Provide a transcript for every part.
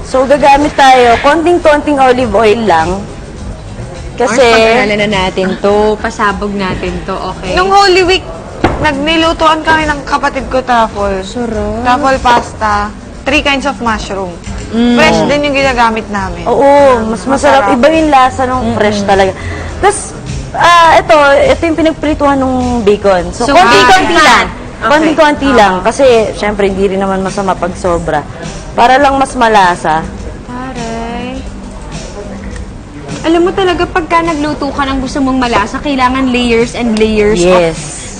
So, gagamit tayo, konting-konting olive oil lang. Kasi, pag-aralan na natin to, pasabog natin to, okay? Nung Holy Week, nilutuan kami ng kapatid ko truffle. Sarap. Truffle pasta, 3 kinds of mushroom. Fresh din yung ginagamit namin. oo, mas masarap. Iba yung lasa ng fresh talaga. Tapos, ito yung pinagprituhan ng bacon. So, So, konti-konti bacon. lang. Okay. Konti-konti lang. Kasi, syempre, hindi rin naman masama pag sobra. Para lang mas malasa. Taray. Alam mo talaga, pagka nagluto ka ng gusto mong malasa, kailangan layers and layers Yes. of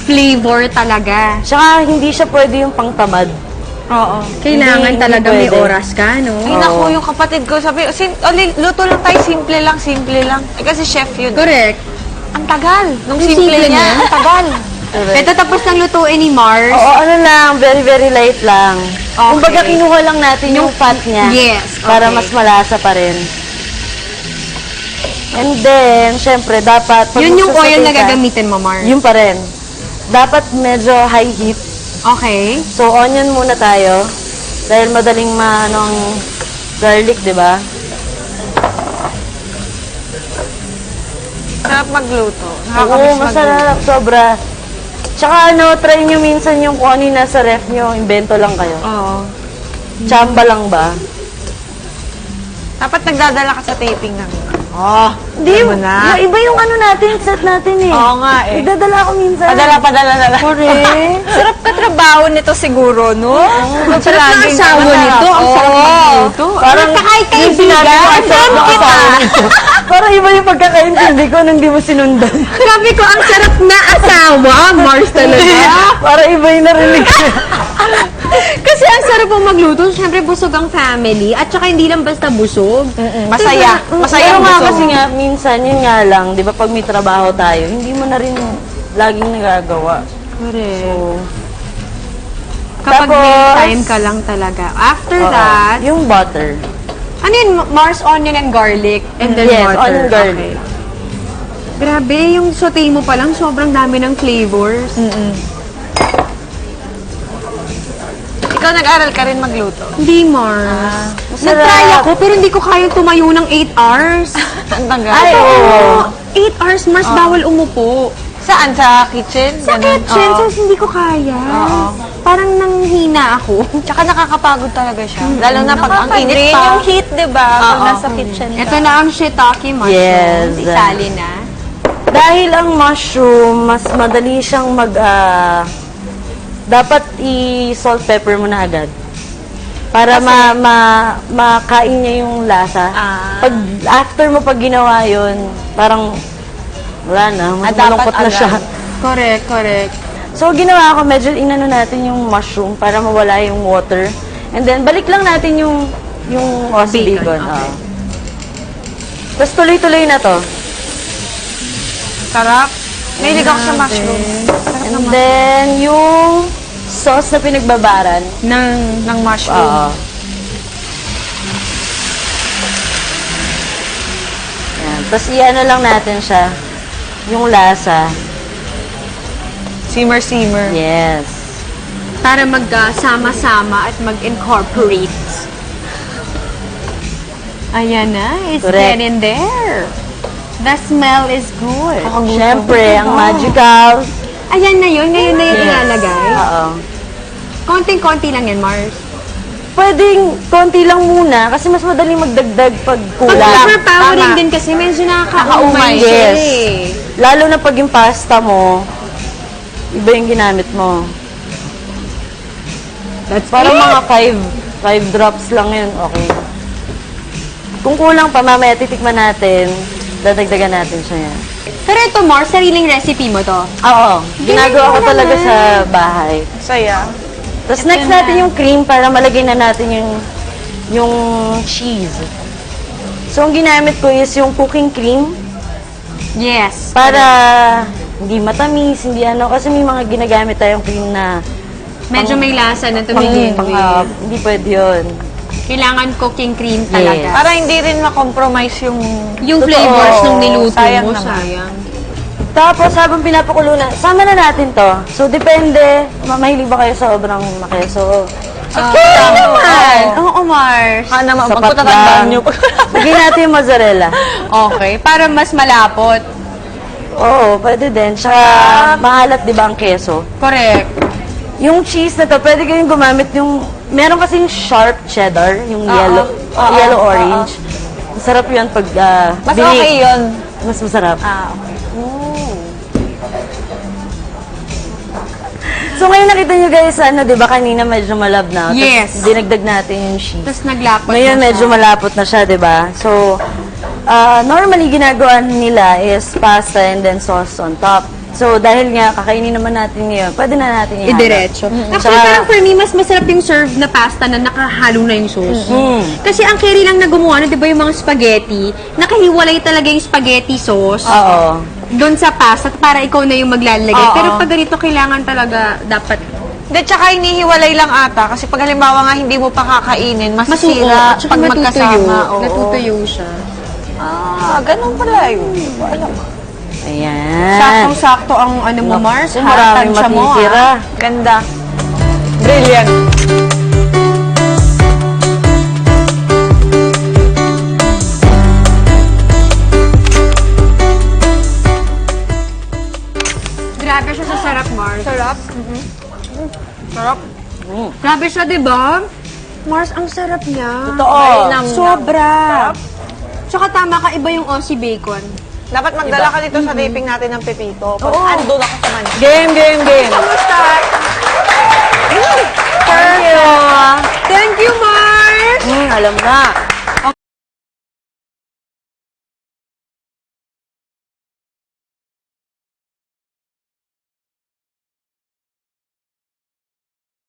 flavor talaga. Tsaka, hindi siya pwede yung pangtamad. Oo. Kailangan Hindi talaga may pwede. oras ka, no? Ay, naku, yung kapatid ko, sabi, luto lang tayo, simple lang, simple lang. Eh, kasi chef yun. Correct. Ang tagal. Nung Ang simple simple niya, niya. ang tagal. Ito tapos ng lutuin ni Mars. Oo, ano lang, very, very light lang. Okay. Kumbaga, kinuha lang natin yung fat niya. Yes, Para okay. mas malasa pa rin. And then, syempre, dapat... pag Yun yung magsasaute oil na ka, gagamitin mo, Mars. Yun pa rin. Dapat medyo high heat. Okay. So, onion muna tayo. Dahil madaling ang garlic, di ba? Sarap magluto. Oo, Nakakamiss magluto. masarap. Sobra. Tsaka try nyo minsan yung kung ano yung nasa ref nyo. Invento lang kayo. Oo. Chamba lang ba? Dapat nagdadala ka sa taping namin. Hindi, alam mo na. iba yung ano natin, set natin eh. Oo nga eh. Nagdadala ako minsan. Padala na lang. Correct. Sarap ka trabaho nito siguro, no? Ang sarap ng asawa nito. Ang sarap magluto. Parang kahit yung sinabi ko, kaibigan. ang sarap ng asawa nito. Parang iba yung pagkakaintindi ko nung di mo sinundan. Sabi ko, ang sarap na asawa. Mars talaga. Parang iba yung narinig ko. Kasi ang sarap pong magluto. Siyempre, busog ang family. At saka hindi lang basta busog. Masaya. Masaya Pero ang nga gusto kasi mo. nga, minsan, yun nga lang, di ba pag may trabaho tayo, hindi mo na rin laging nagagawa. Correct. So, Kapag may tapos, time ka lang talaga. After oo, that, yung butter. ano yun? Mars, onion, and garlic. And then Yes, water. onion, garlic. Okay. Grabe, yung saute mo pa lang, sobrang dami ng flavors. Ikaw nag-aral ka rin magluto. Hindi, Mars. masarap. Nag-try ako, pero hindi ko kayang tumayo ng 8 hours. Ang tagal. Ay, oo. 8 hours, Mars, bawal umupo. Saan? Sa kitchen? Sa Ganun? kitchen, Oo. so hindi ko kaya. Oo. Parang nanghina ako. Tsaka nakakapagod talaga siya. Lalo na pag ang init Nakakainit pa. yung heat, di ba? Pag Oo. nasa kitchen ka. Ito na ang shiitake mushroom. Yes. Isali na. Dahil ang mushroom, mas madali siyang dapat i-salt pepper mo na agad. Para makain niya yung lasa. Pag after mo pag ginawa yun, parang wala na, mas dapat malungkot na agad. siya. Correct, correct. So, ginawa ko, medyo inano natin yung mushroom para mawala yung water. And then, balik lang natin yung Aussie Bacon, bacon. okay. oo. Tapos, tuloy-tuloy na to. Sarap. Mahilig ako sa mushroom. And then, yung sauce na pinagbabaran. Ng mushroom. Oo. Yan. Tapos, i-ano lang natin siya. Yung lasa. Simmer. Yes. Para mag-sama-sama at mag-incorporate. Ayan na, it's Correct. getting there. The smell is good. Siyempre, ang magical. Ayan na yun, ngayon na yun ilalagay. Oo. Konting-konti lang yan, Mars. Pwedeng konti lang muna kasi mas madaling magdagdag pag Pag kulang. overpowering Tama. din kasi medyo Nakakaumay. nakakaumay siya Yes. eh. Lalo na pag yung pasta mo, iba yung ginamit mo. That's Parang it. mga 5 drops lang yun, okay. Kung kulang pa, mamaya titikman natin, dadagdagan natin siya yan. Pero ito, Mars, sariling recipe mo to. Oo, ginagawa ko talaga sa bahay. Saya. Tapos next natin yung cream para malagay na natin yung cheese. So, ang ginamit ko is yung cooking cream Yes. para hindi matamis, hindi ano. Kasi may mga ginagamit tayong cream na Medyo may lasa na to begin with. hindi pwede yun. Kailangan cooking cream talaga. Yes. Para hindi rin ma-compromise yung... Yung Totoo. flavors nung niluto Sayang mo, naman. sayang. Tapos, habang pinapakulo na, sama na natin to. So, depende, mahilig ba kayo sa obrang makeso? Okay naman. Oo, Mars. naman, Sapat magpatatandaan lang. nyo. Lagyan natin yung mozzarella. Okay, para mas malapot. Oo, pwede din. Tsaka, mahalat, di ba, ang keso? Correct. Yung cheese na to, pwede kayong gumamit yung... Meron kasing sharp cheddar, yung yellow-orange. Masarap yun pag Mas okay yun. Mas masarap. So ngayon nakita nyo guys, di ba kanina medyo malab na. Yes. Tapos dinagdag natin yung cheese. Tapos naglapot Ngayon na medyo siya. malapot na siya, di ba? So, normally ginagawa nila is pasta and then sauce on top. So, dahil nga kakainin naman natin ngayon, pwede na natin ihalap. Idiretso. Actually, Tsaka- parang for me, mas masarap yung serve na pasta na nakahalo na yung sauce. Kasi ang carry lang na gumawa, di ba yung mga spaghetti, nakahiwalay talaga yung spaghetti sauce Oo. doon sa pasta para ikaw na yung maglalagay. Oo. Pero pag ganito, kailangan talaga dapat Hindi, tsaka hinihiwalay lang ata. Kasi pag halimbawa nga hindi mo pa kakainin, masuko. masisira At saka pag matutuyo. magkasama. Oo. Natutuyo siya. Ganun pala yun. Hindi ko alam. Ayan. Saktong-sakto ang ano mo, Mars. Naku, maraming Tansya mo, matitira. Ganda. Brilliant. Grabe siya sa sarap, Mars. Sarap. Sarap. Grabe siya, di ba? Mars, ang sarap niya. Totoo. Mainam. Sobra. Tsaka tama ka, iba yung Aussie bacon. Dapat magdala ka dito sa taping natin ng pepito. Pag andun ako sa Manila. Game, game, game. Kamusta? Thank you, Mars! Alam na.